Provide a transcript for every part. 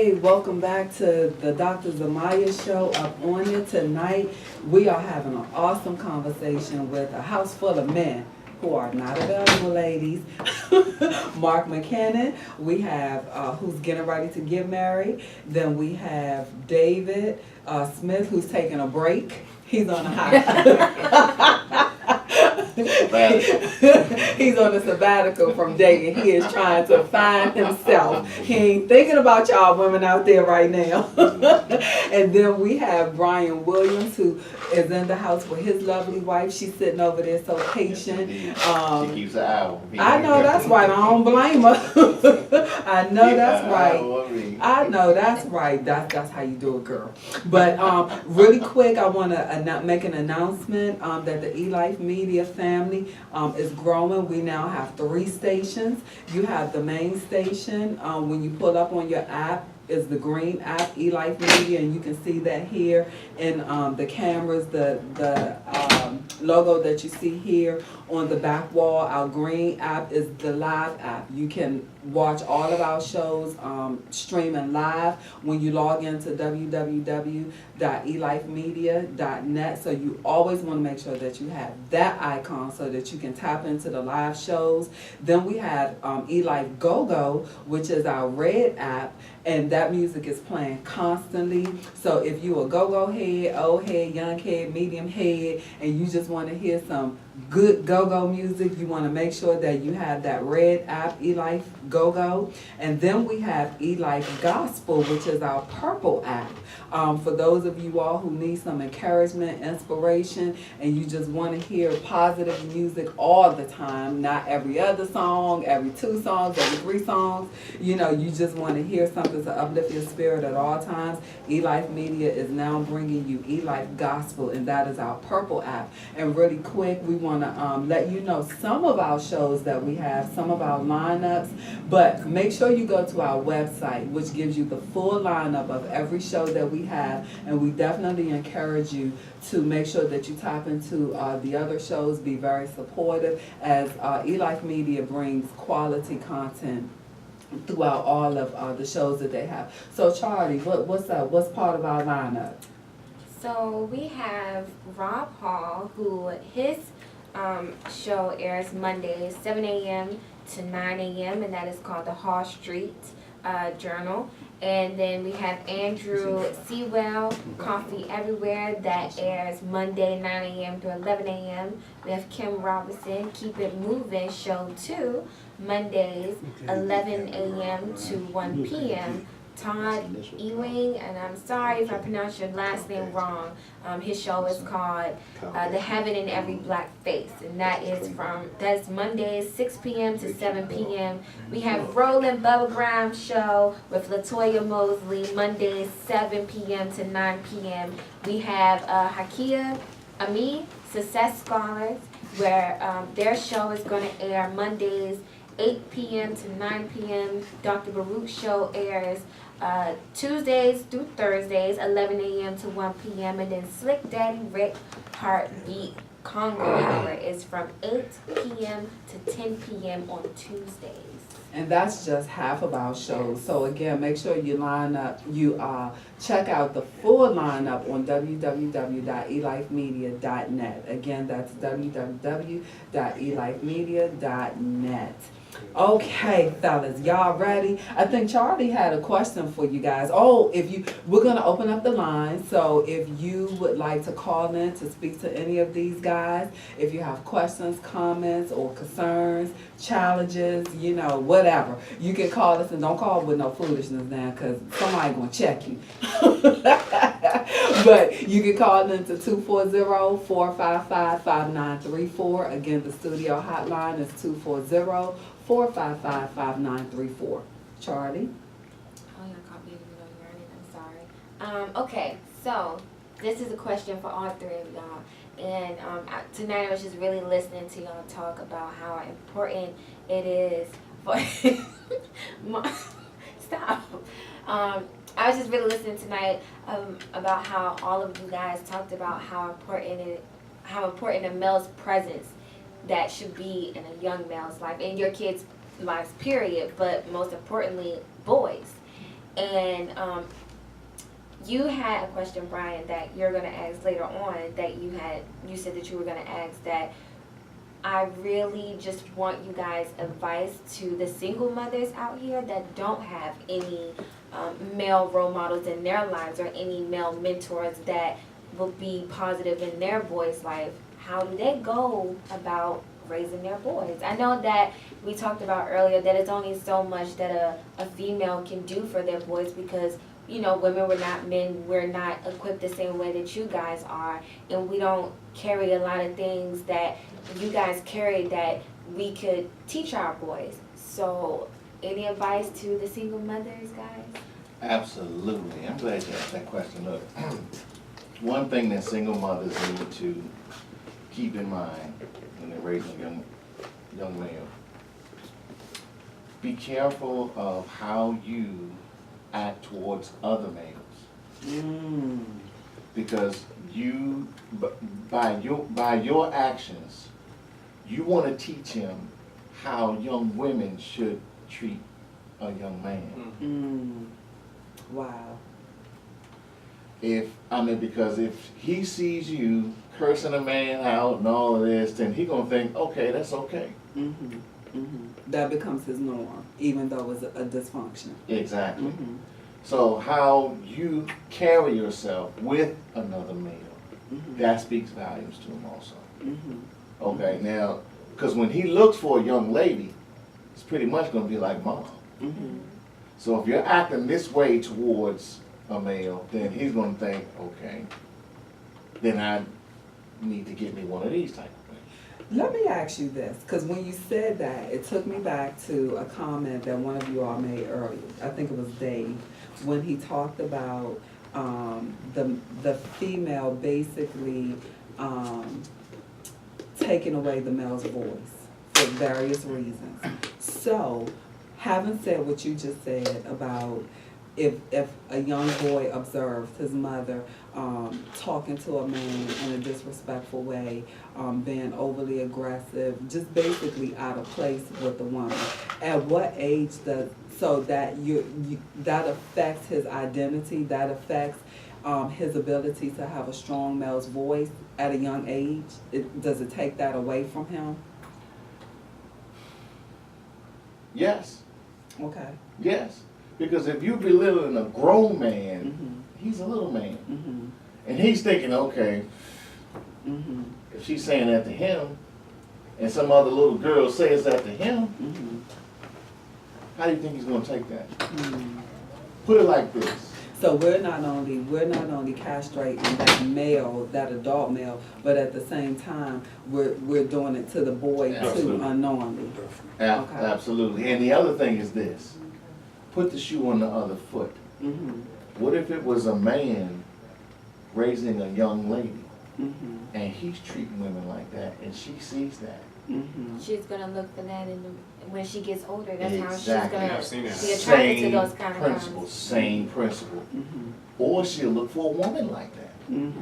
Hey, welcome back to the Dr. ZaMiya show. Up on it tonight, we are having an awesome conversation with a house full of men who are not available, ladies. Mark McKinnon, we have who's getting ready to get married. Then we have David Smith, who's taking a break. He's on a high. He's on a sabbatical from dating. He is trying to find himself. He ain't thinking about y'all women out there right now. And then we have Brian Williams, who is in the house with his lovely wife. She's sitting over there so patient. She keeps an eye on me. I know that's right. I don't blame her. I know that's right. I know that's right. That's how you do it, girl. But really quick, I want to make an announcement that the eLife Media family is growing. We now have 3 stations. You have the main station. When you pull up on your app, is the green app, eLife Media, and you can see that here in the cameras, the logo that you see here on the back wall. Our green app is the live app. You can watch all of our shows streaming live when you log into www.elifemedia.net. So you always want to make sure that you have that icon so that you can tap into the live shows. Then we have eLife Go-Go, which is our red app, and that music is playing constantly. So if you a go-go head, old head, young head, medium head, and you just want to hear some good go-go music, you want to make sure that you have that red app, eLife Go-Go. And then we have eLife Gospel, which is our purple app. For those of you all who need some encouragement, inspiration, and you just want to hear positive music all the time, not every other song, every 2 songs, every 3 songs, you just want to hear something to uplift your spirit at all times, eLife Media is now bringing you eLife Gospel, and that is our purple app. And really quick, we want to let you know some of our shows that we have, some of our lineups, but make sure you go to our website, which gives you the full lineup of every show that we have, and we definitely encourage you to make sure that you tap into the other shows, be very supportive, as eLife Media brings quality content throughout all of the shows that they have. So Charlie, what's up? What's part of our lineup? So we have Rob Hall, who his show airs Mondays 7 a.m. to 9 a.m. and that is called the Hall Street Journal. And then we have Andrew Sewell, Coffee Everywhere, that airs Monday 9 a.m. to 11 a.m. We have Kim Robinson, Keep It Moving, Show 2, Mondays 11 a.m. to 1 p.m. Todd Ewing, and I'm sorry if I pronounce your last name wrong. His show is called The Heaven in Every Black Face, and that's Mondays 6 p.m. to 7 p.m. We have Roland Bubba Graham show with Latoya Mosley, Mondays 7 p.m. to 9 p.m. We have Hakia Ami, Success Scholars, where their show is going to air Mondays 8 p.m. to 9 p.m. Dr. Baruch's show airs Tuesdays through Thursdays, 11 a.m. to 1 p.m. And then Slick Daddy Rick Heartbeat Congo Hour is from 8 p.m. to 10 p.m. on Tuesdays. And that's just half of our shows. So again, make sure you check out the full lineup on www.elifemedia.net. Again, that's www.elifemedia.net. Okay, fellas, y'all ready? I think Charlie had a question for you guys. We're gonna open up the line. So if you would like to call in to speak to any of these guys, if you have questions, comments, or concerns, challenges, whatever, you can call us, and don't call with no foolishness now, because somebody gonna check you. But you can call in to 240-455-5934. Again, the studio hotline is 240-455-5934. Charlie? Oh, y'all caught me in the middle of learning. I'm sorry. Okay, so this is a question for all 3 of y'all. And tonight I was just really listening to y'all talk about how important it is for... Stop. I was just really listening tonight about how all of you guys talked about how important a male's presence that should be in a young male's life, in your kids' lives, period, but most importantly, boys. And you had a question, Brian, that you're gonna ask later on. That you said that you were gonna ask that. I really just want you guys' advice to the single mothers out here that don't have any male role models in their lives or any male mentors that will be positive in their boys' life. How do they go about raising their boys? I know that we talked about earlier that it's only so much that a female can do for their boys because, you know, women, we're not men, we're not equipped the same way that you guys are, and we don't carry a lot of things that you guys carry that we could teach our boys. So, any advice to the single mothers, guys? Absolutely. I'm glad you asked that question. Look, one thing that single mothers need to keep in mind when they're raising a young male, be careful of how you act towards other males. Because you, by your actions, you want to teach him how young women should treat a young man. Wow. Because if he sees you cursing a man out and all of this, then he gonna think, okay, that's okay. That becomes his norm, even though it's a dysfunction. Exactly. So how you carry yourself with another male, that speaks volumes to him also. Okay, now, because when he looks for a young lady, it's pretty much gonna be like mom. So if you're acting this way towards a male, then he's gonna think, okay, then I need to get me one of these type of things. Let me ask you this, because when you said that, it took me back to a comment that one of you all made earlier. I think it was Dave, when he talked about the female basically taking away the male's voice for various reasons. So, having said what you just said about if a young boy observes his mother talking to a man in a disrespectful way, being overly aggressive, just basically out of place with the woman, at what age so that that affects his identity, that affects his ability to have a strong male's voice at a young age? Does it take that away from him? Yes. Okay. Yes. Because if you belittling a grown man, he's a little man. And he's thinking, okay, if she's saying that to him, and some other little girl says that to him, how do you think he's going to take that? Put it like this. So we're not only castrating that adult male, but at the same time we're doing it to the boy too, unknowingly. Okay. Absolutely. And the other thing is this: put the shoe on the other foot. What if it was a man raising a young lady, and he's treating women like that, and she sees that? She's gonna look for that when she gets older. That's Exactly. how she's gonna be attracted to those kind of principle. Same principle. Or she'll look for a woman like that. You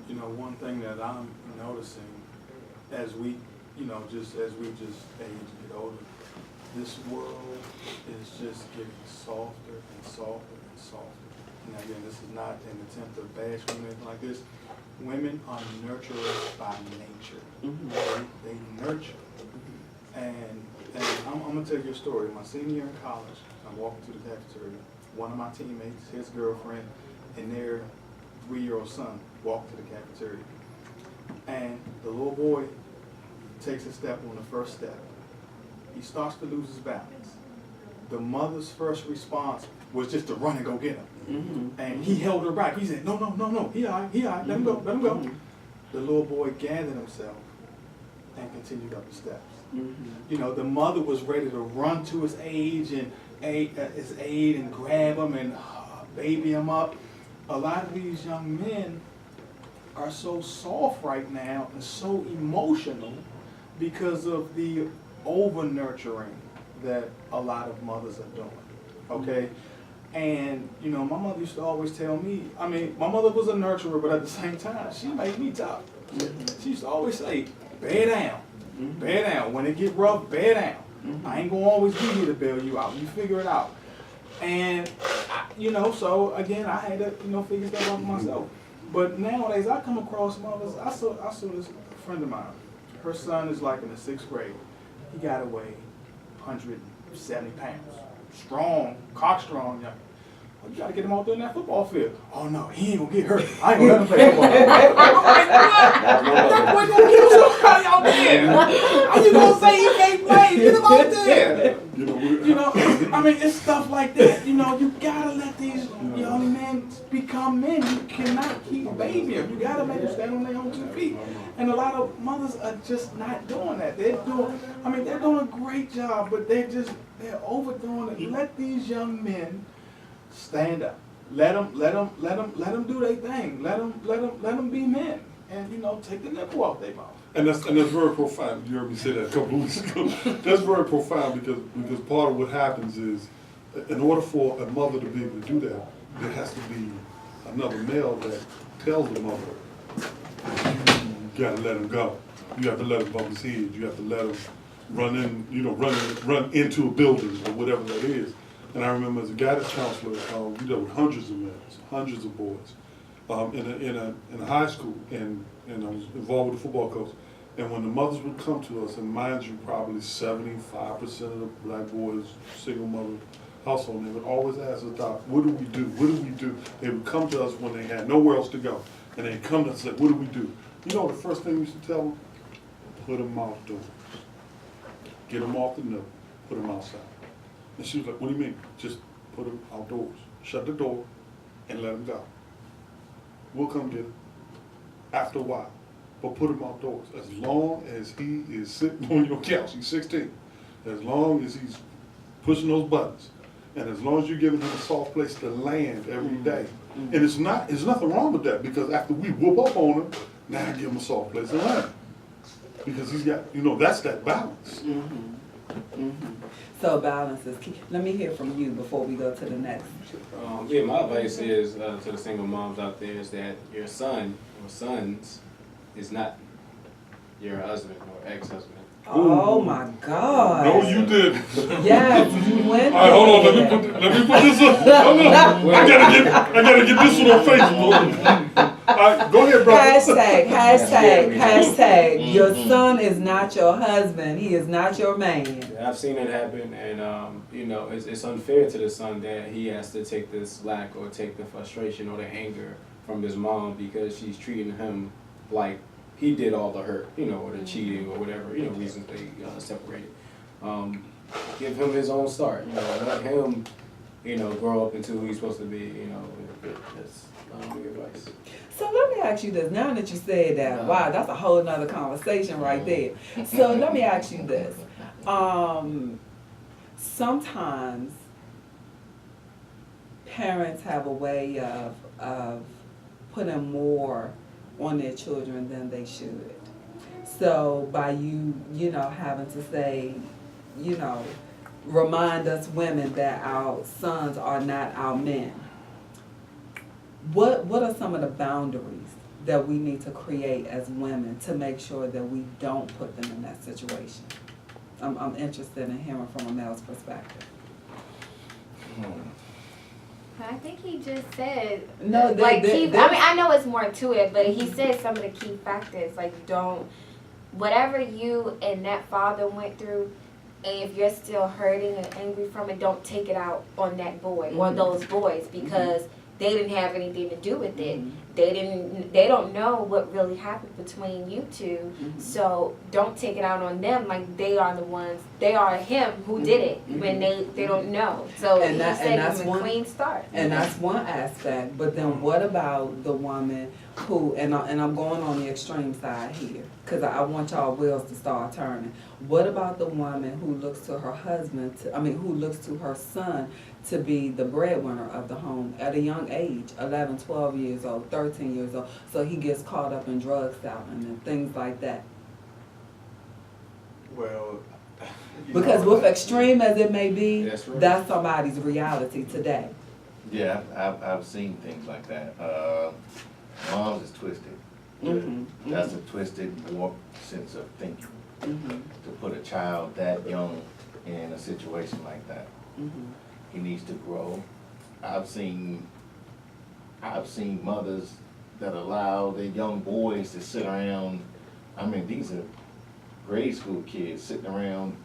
know, one thing that I'm noticing as we age and get older, this world is just getting softer and softer and softer. Now again, this is not an attempt to bash women or anything like this. Women are nurturers by nature. They nurture. And I'm going to tell you a story. My senior year in college, I'm walking to the cafeteria. One of my teammates, his girlfriend, and their 3-year-old son walked to the cafeteria. And the little boy takes a step on the first step. He starts to lose his balance. The mother's first response was just to run and go get him. And he held her back. He said, no, he all right, let him go. The little boy gathered himself and continued up the steps. You know, the mother was ready to run to his aid and grab him and baby him up. A lot of these young men are so soft right now and so emotional because of the over-nurturing that a lot of mothers are doing, okay? And, you know, my mother used to always tell me, I mean, my mother was a nurturer, but at the same time, she made me tough. She used to always say, bear down. Bear down. When it get rough, bear down. I ain't gonna always be here to bail you out. You figure it out. And, so again, I had to, figure stuff out for myself. But nowadays, I come across mothers. I saw this friend of mine. Her son is like in the 6th grade. He got to weigh 170 pounds. Strong, cock strong, young. Well, you got to get him out there in that football field. Oh no, he ain't gonna get hurt. I ain't gonna let him play football. That boy gonna kill somebody out there. How you gonna say he can't play? Get him out there. I mean, it's stuff like that. You gotta let these young men become men. You cannot keep babying them. You gotta make them stand on their own 2 feet. And a lot of mothers are just not doing that. They're doing a great job, but they're overdoing it. Let these young men stand up. Let them do their thing. Let them be men. And take the nipple off their mouth. And that's very profound. You heard me say that a couple of weeks ago. That's very profound because part of what happens is, in order for a mother to be able to do that, there has to be another male that tells the mother, you gotta let him go. You have to let him bump his head. You have to let him run into a building or whatever that is. And I remember as a guidance counselor, we dealt with hundreds of men, hundreds of boys, in a high school, and I was involved with the football coach. And when the mothers would come to us, and mind you, probably 75% of the black boys, single mother household, they would always ask us, Doc, what do we do? What do we do? They would come to us when they had nowhere else to go. And they'd come to us and say, what do we do? You know the first thing we used to tell them? Put them outdoors. Get them off the nipple, put them outside. And she was like, what do you mean? Just put them outdoors. Shut the door and let them go. We'll come get him after a while. But put him outdoors. As long as he is sitting on your couch, he's 16. As long as he's pushing those buttons. And as long as you're giving him a soft place to land every day. And there's nothing wrong with that, because after we whoop up on him, now I give him a soft place to land. Because he's got, that's that balance. So balance is key. Let me hear from you before we go to the next. My advice is to the single moms out there is that your son or sons is not your husband or ex-husband. Oh my God. No, you didn't. Yes, you went All right, hold on. there. Let me put this up. I gotta get this one on Facebook. All right, go ahead, brother. Hashtag. Your son is not your husband. He is not your man. Yeah, I've seen it happen, and it's unfair to the son that he has to take the slack or take the frustration or the anger from his mom because she's treating him like he did all the hurt, or the cheating or whatever, reasons they separated. Give him his own start, let him, grow up into who he's supposed to be, that's big advice. So let me ask you this, now that you said that, wow, that's a whole nother conversation right there. So let me ask you this. Sometimes parents have a way of putting more on their children than they should. So by you having to say, remind us women that our sons are not our men. What are some of the boundaries that we need to create as women to make sure that we don't put them in that situation? I'm interested in hearing from a male's perspective. I think he just said, No, I know it's more to it, but he said some of the key factors, like whatever you and that father went through, and if you're still hurting and angry from it, don't take it out on that boy or those boys, because they didn't have anything to do with it. They don't know what really happened between you two. So don't take it out on them like they are the ones, they are him who did it when they don't know. So he said that's a clean start. And that's one aspect, but then what about the woman who, and I'm going on the extreme side here, because I want y'all wheels to start turning. What about the woman who looks to her husband, who looks to her son to be the breadwinner of the home at a young age, 11, 12 years old, 13 years old, so he gets caught up in drug selling and things like that? Well, because with extreme as it may be, that's somebody's reality today. Yeah, I've seen things like that. Moms is twisted. That's a twisted, warped sense of thinking. To put a child that young in a situation like that. He needs to grow. I've seen mothers that allow their young boys to sit around. I mean, these are grade school kids sitting around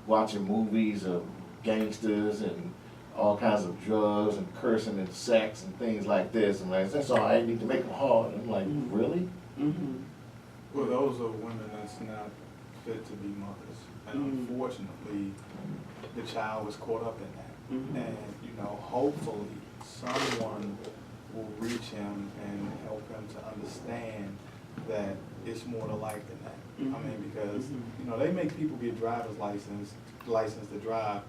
watching movies of gangsters and all kinds of drugs and cursing and sex and things like this. And like, that's all I need to make them hard. I'm like, really? Mm-hmm. Well, those are women that's not fit to be mothers. And unfortunately, the child was caught up in that. And, you know, hopefully someone will reach him and help him to understand that it's more to life than that. I mean, because, you know, they make people get driver's license to drive.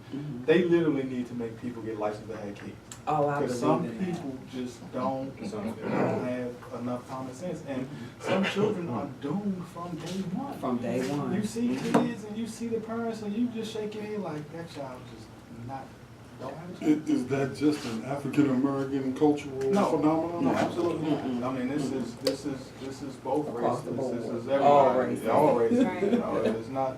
They literally need to make people get licensed to have kids. Oh, I Because believe some in that. people just don't have enough common sense. And some children are doomed from day one. From day one. You see kids and you see the parents and you just shake your head like, that child just don't have a chance. Is that just an African American cultural phenomenon? No, absolutely not. I mean, this is both Across the races. board. This is All everybody. races. All races. Right. You know, it's not.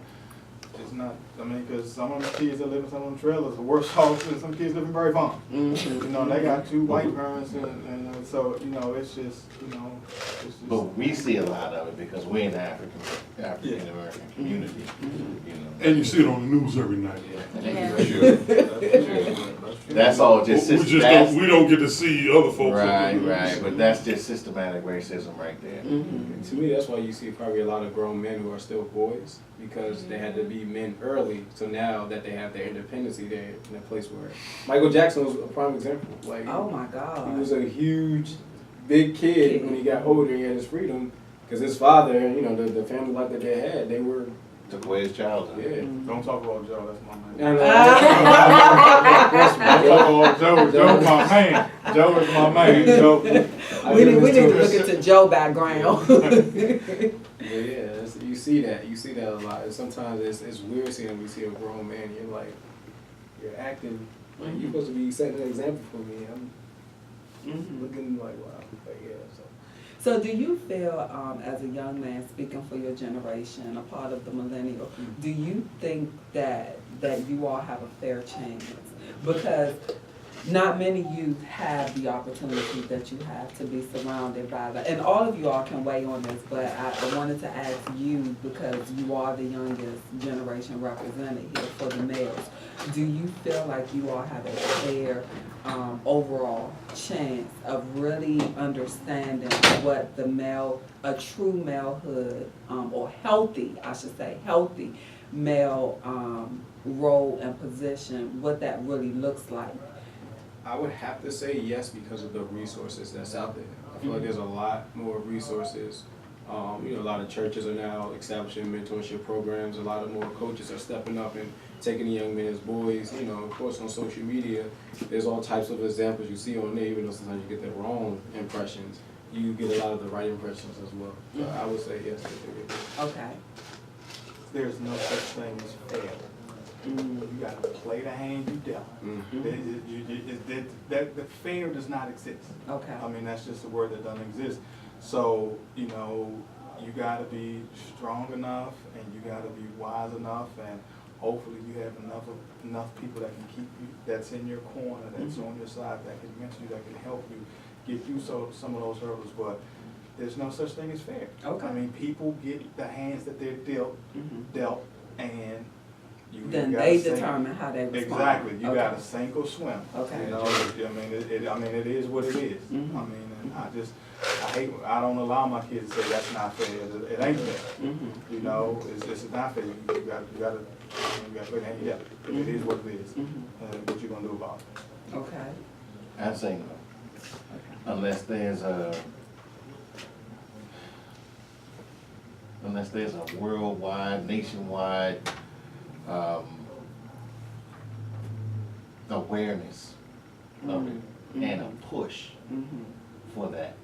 I mean, because some of the kids that live in some of them trailers are worse off than some kids live in Berry Farm. You know, they got two white parents, and so you know, it's just, you know, it's just. But we see a lot of it because we're in the African American community, you know. And you see it on the news every night. That's all just We don't get to see other folks. right. But that's just systematic racism right there. To me, that's why you see probably a lot of grown men who are still boys, because they had to be men early. So now that they have their independence, they're in a place where Michael Jackson was a prime example. Like, Oh my God. he was a huge, big kid when he got older. He had his freedom because his father, you know, the family life that they had, they were, Took away his childhood. yeah. Don't talk about Joe. That's my man. And, Don't talk about Joe. Joe's my man. Joe is my man. Joe. We need to look into Joe background. Yeah, you see that a lot. And sometimes it's weird seeing when we see a grown man. You're like, you're acting like you're supposed to be setting an example for me. I'm looking like, wow, but yeah. So do you feel, as a young man speaking for your generation, a part of the millennial, do you think that you all have a fair chance? Because not many youth have the opportunity that you have to be surrounded by that. And all of you all can weigh on this, but I wanted to ask you, because you are the youngest generation represented here for the males, do you feel like you all have a fair overall chance of really understanding what a true malehood, or healthy, I should say, healthy male role and position, what that really looks like? I would have to say yes because of the resources that's out there. I feel like there's a lot more resources. You know, a lot of churches are now establishing mentorship programs. A lot of more coaches are stepping up and taking the young men as boys. You know, of course, on social media, there's all types of examples you see on there, even though sometimes you get the wrong impressions. You get a lot of the right impressions as well. So I would say yes. Okay. There's no such thing as fair. You gotta play the hand you dealt. The fair does not exist. Okay. I mean, that's just a word that doesn't exist. So, you know, you gotta be strong enough and you gotta be wise enough, and hopefully you have enough people that can keep you, that's in your corner, that's on your side, that can mentor you, that can help you get through some of those hurdles. But there's no such thing as fair. Okay. I mean, people get the hands that they're dealt, and Then you they gotta determine how they respond. Exactly. You Okay. gotta sink or swim. Okay. You know, I mean, it is what it is. I mean, and I don't allow my kids to say that's not fair. It ain't fair. You know, it's not fair. You gotta play the hand you dealt. It is what it is. What you gonna do about it? Okay. I say no. Unless there's a worldwide, nationwide awareness of it and a push for that.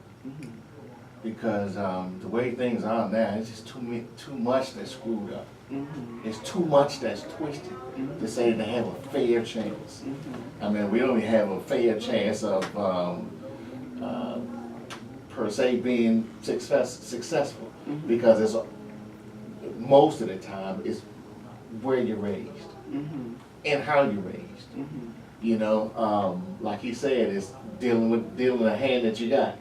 Because the way things are now, it's just too much that's screwed up. It's too much that's twisted to say they have a fair chance. I mean, we only have a fair chance of per se being successful because it's most of the time it's where you're raised and how you're raised. You know, like he said, it's dealing with the hand that you got.